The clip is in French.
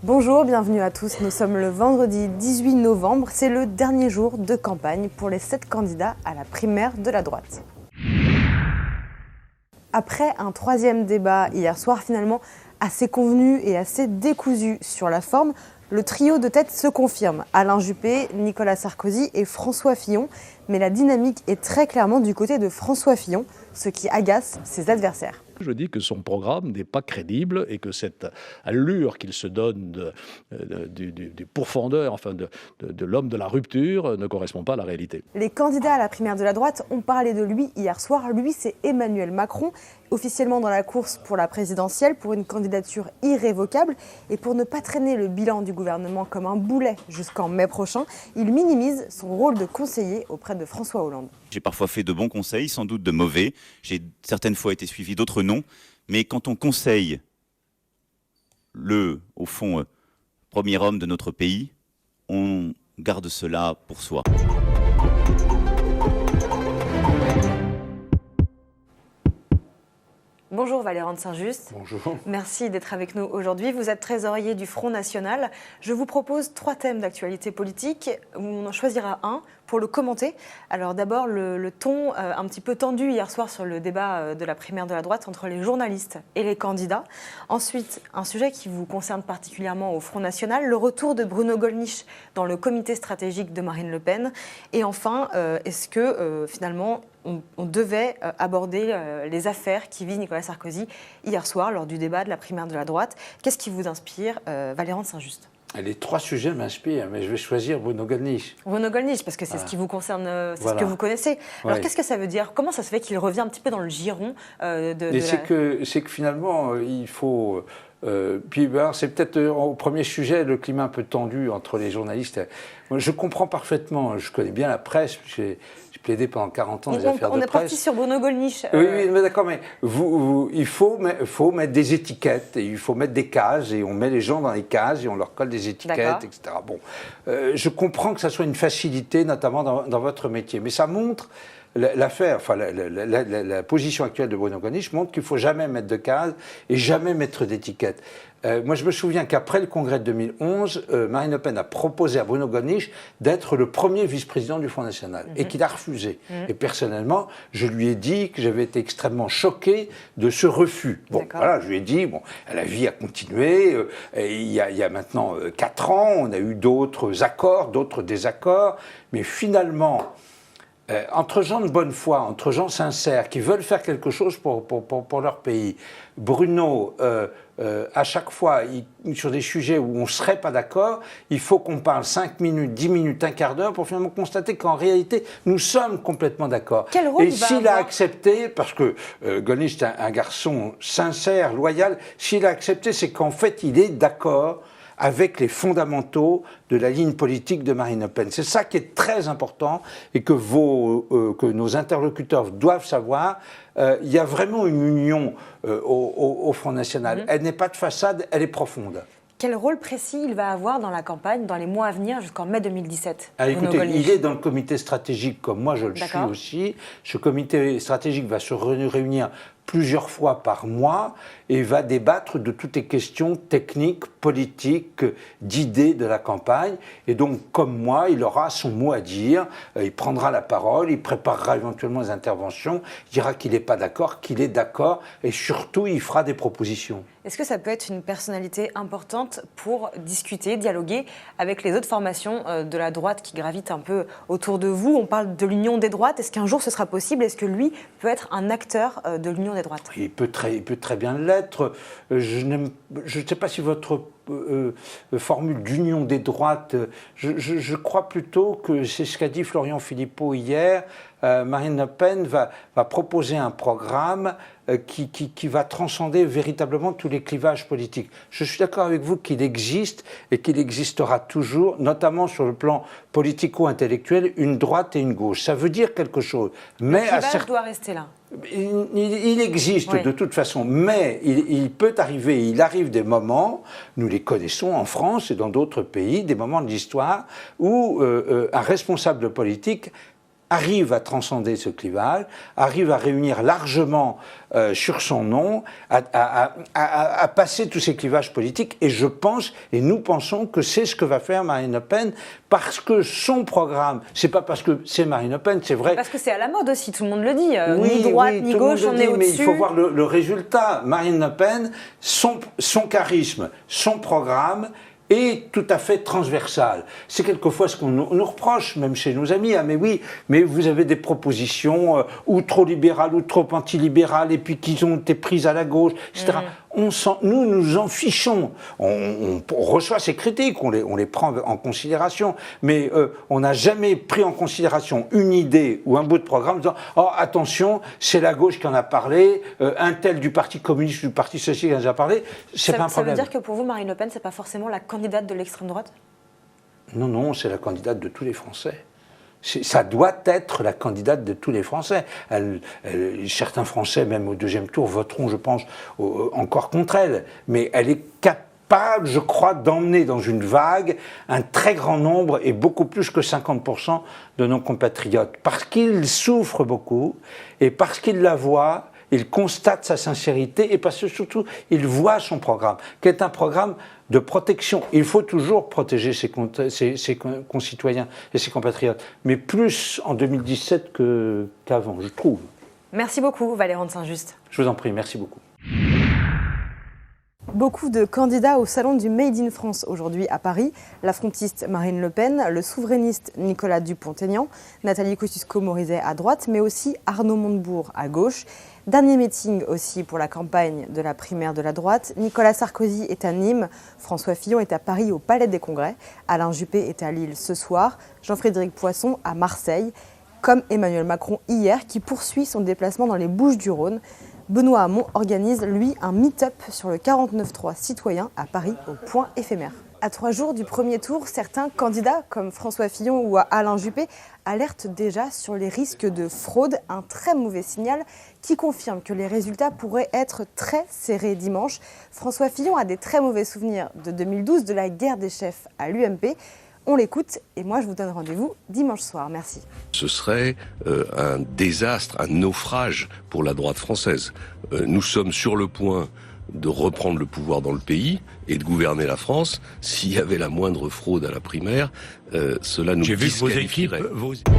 Bonjour, bienvenue à tous. Nous sommes le vendredi 18 novembre. C'est le dernier jour de campagne pour les 7 candidats à la primaire de la droite. Après un troisième débat hier soir, finalement assez convenu et assez décousu sur la forme, le trio de tête se confirme. Alain Juppé, Nicolas Sarkozy et François Fillon. Mais la dynamique est très clairement du côté de François Fillon, ce qui agace ses adversaires. Je dis que son programme n'est pas crédible et que cette allure qu'il se donne du pourfendeur, enfin de l'homme de la rupture, ne correspond pas à la réalité. Les candidats à la primaire de la droite ont parlé de lui hier soir. Lui, c'est Emmanuel Macron, officiellement dans la course pour la présidentielle, pour une candidature irrévocable. Et pour ne pas traîner le bilan du gouvernement comme un boulet jusqu'en mai prochain, il minimise son rôle de conseiller auprès de François Hollande. J'ai parfois fait de bons conseils, sans doute de mauvais. J'ai certaines fois été suivi, d'autres non. Mais quand on conseille au fond, premier homme de notre pays, on garde cela pour soi. Bonjour Valérand de Saint-Just. Bonjour. Merci d'être avec nous aujourd'hui. Vous êtes trésorier du Front National. Je vous propose 3 thèmes d'actualité politique. On en choisira un pour le commenter. Alors d'abord, le ton un petit peu tendu hier soir sur le débat de la primaire de la droite entre les journalistes et les candidats. Ensuite, un sujet qui vous concerne particulièrement au Front National, le retour de Bruno Gollnisch dans le comité stratégique de Marine Le Pen. Et enfin, est-ce que finalement on devait aborder les affaires qui visent Nicolas Sarkozy hier soir lors du débat de la primaire de la droite? Qu'est-ce qui vous inspire, Valérand de Saint-Just? Les 3 sujets m'inspirent, mais je vais choisir Bruno Gollnisch. Bruno Gollnisch, parce que c'est ce qui vous concerne, c'est ce que vous connaissez. Alors qu'est-ce que ça veut dire? Comment ça se fait qu'il revient un petit peu dans le giron c'est que finalement, il faut... c'est peut-être au premier sujet le climat un peu tendu entre les journalistes. Moi, je comprends parfaitement, je connais bien la presse, j'ai plaidé pendant 40 ans les affaires de presse. On est parti sur Bruno Gollnisch. Oui, mais d'accord, mais il faut mettre des étiquettes, et il faut mettre des cases, et on met les gens dans les cases, et on leur colle des étiquettes, etc. Bon, je comprends que ça soit une facilité, notamment dans votre métier, mais ça montre... L'affaire, enfin la position actuelle de Bruno Gollnisch montre qu'il ne faut jamais mettre de cases et jamais mettre d'étiquette. Moi, je me souviens qu'après le congrès de 2011, Marine Le Pen a proposé à Bruno Gollnisch d'être le premier vice-président du Front National et qu'il a refusé. Et personnellement, je lui ai dit que j'avais été extrêmement choqué de ce refus. Bon, voilà, je lui ai dit, bon, la vie a continué, il y a maintenant 4 ans, on a eu d'autres accords, d'autres désaccords, mais finalement... entre gens de bonne foi, entre gens sincères, qui veulent faire quelque chose pour leur pays, Bruno, à chaque fois, sur des sujets où on ne serait pas d'accord, il faut qu'on parle 5 minutes, 10 minutes, un quart d'heure pour finalement constater qu'en réalité, nous sommes complètement d'accord. Et s'il a accepté, parce que Gollnisch est un garçon sincère, loyal, s'il a accepté, c'est qu'en fait, il est d'accord avec les fondamentaux de la ligne politique de Marine Le Pen. C'est ça qui est très important et que nos interlocuteurs doivent savoir. Il y a vraiment une union au Front National. Elle n'est pas de façade, elle est profonde. Quel rôle précis il va avoir dans la campagne, dans les mois à venir, jusqu'en mai 2017? Écoutez, il est dans le comité stratégique comme moi je le suis aussi. Ce comité stratégique va se réunir plusieurs fois par mois et va débattre de toutes les questions techniques, politiques, d'idées de la campagne. Et donc, comme moi, il aura son mot à dire, il prendra la parole, il préparera éventuellement des interventions, il dira qu'il n'est pas d'accord, qu'il est d'accord, et surtout, il fera des propositions. Est-ce que ça peut être une personnalité importante pour discuter, dialoguer avec les autres formations de la droite qui gravitent un peu autour de vous? On parle de l'union des droites. Est-ce qu'un jour ce sera possible? Est-ce que lui peut être un acteur de l'union des droites? Il peut très bien l'être. Je ne sais pas si votre formule d'union des droites, je crois plutôt que c'est ce qu'a dit Florian Philippot hier. Marine Le Pen va proposer un programme qui va transcender véritablement tous les clivages politiques. Je suis d'accord avec vous qu'il existe et qu'il existera toujours, notamment sur le plan politico-intellectuel, une droite et une gauche. Ça veut dire quelque chose. Mais le clivage doit rester là. Il existe de toute façon, mais il peut arriver, il arrive des moments, nous les connaissons en France et dans d'autres pays, des moments de l'histoire où un responsable politique arrive à transcender ce clivage, arrive à réunir largement sur son nom, à passer tous ces clivages politiques. Et je pense, et nous pensons que c'est ce que va faire Marine Le Pen, parce que son programme, c'est pas parce que c'est Marine Le Pen, c'est vrai. Parce que c'est à la mode aussi, tout le monde le dit. Oui, ni droite, ni gauche, on est au-dessus. Mais il faut voir le résultat. Marine Le Pen, son charisme, son programme, est tout à fait transversal. C'est quelquefois ce qu'on nous reproche, même chez nos amis. Ah mais oui, mais vous avez des propositions ou trop libérales ou trop antilibérales, et puis qui ont été prises à la gauche, etc. Nous nous en fichons. On reçoit ces critiques, on les prend en considération, mais on n'a jamais pris en considération une idée ou un bout de programme en disant « Oh, attention, c'est la gauche qui en a parlé, un tel du Parti communiste ou du Parti socialiste qui en a déjà parlé », c'est pas un problème. Ça veut dire que pour vous, Marine Le Pen, c'est pas forcément la candidate de l'extrême droite ? Non, non, c'est la candidate de tous les Français. Ça doit être la candidate de tous les Français. Certains Français, même au deuxième tour, voteront, je pense, encore contre elle. Mais elle est capable, je crois, d'emmener dans une vague un très grand nombre, et beaucoup plus que 50% de nos compatriotes. Parce qu'ils souffrent beaucoup, et parce qu'ils la voient, ils constatent sa sincérité, et parce que surtout, ils voient son programme, qui est un programme de protection. Il faut toujours protéger ses concitoyens et ses compatriotes, mais plus en 2017 qu'avant, je trouve. Merci beaucoup, Valérand de Saint-Just. Je vous en prie, merci beaucoup. Beaucoup de candidats au salon du Made in France aujourd'hui à Paris. La frontiste Marine Le Pen, le souverainiste Nicolas Dupont-Aignan, Nathalie Kosciusko-Morizet à droite, mais aussi Arnaud Montebourg à gauche. Dernier meeting aussi pour la campagne de la primaire de la droite. Nicolas Sarkozy est à Nîmes, François Fillon est à Paris au Palais des Congrès, Alain Juppé est à Lille ce soir, Jean-Frédéric Poisson à Marseille, comme Emmanuel Macron hier qui poursuit son déplacement dans les Bouches-du-Rhône. Benoît Hamon organise, lui, un meet-up sur le 49.3 citoyen à Paris au point éphémère. À 3 jours du premier tour, certains candidats, comme François Fillon ou Alain Juppé, alertent déjà sur les risques de fraude, un très mauvais signal qui confirme que les résultats pourraient être très serrés dimanche. François Fillon a des très mauvais souvenirs de 2012, de la guerre des chefs à l'UMP. On l'écoute et moi je vous donne rendez-vous dimanche soir. Merci. Ce serait un désastre, un naufrage pour la droite française. Nous sommes sur le point de reprendre le pouvoir dans le pays et de gouverner la France. S'il y avait la moindre fraude à la primaire, cela nous disqualifierait. J'ai vu vos équipes.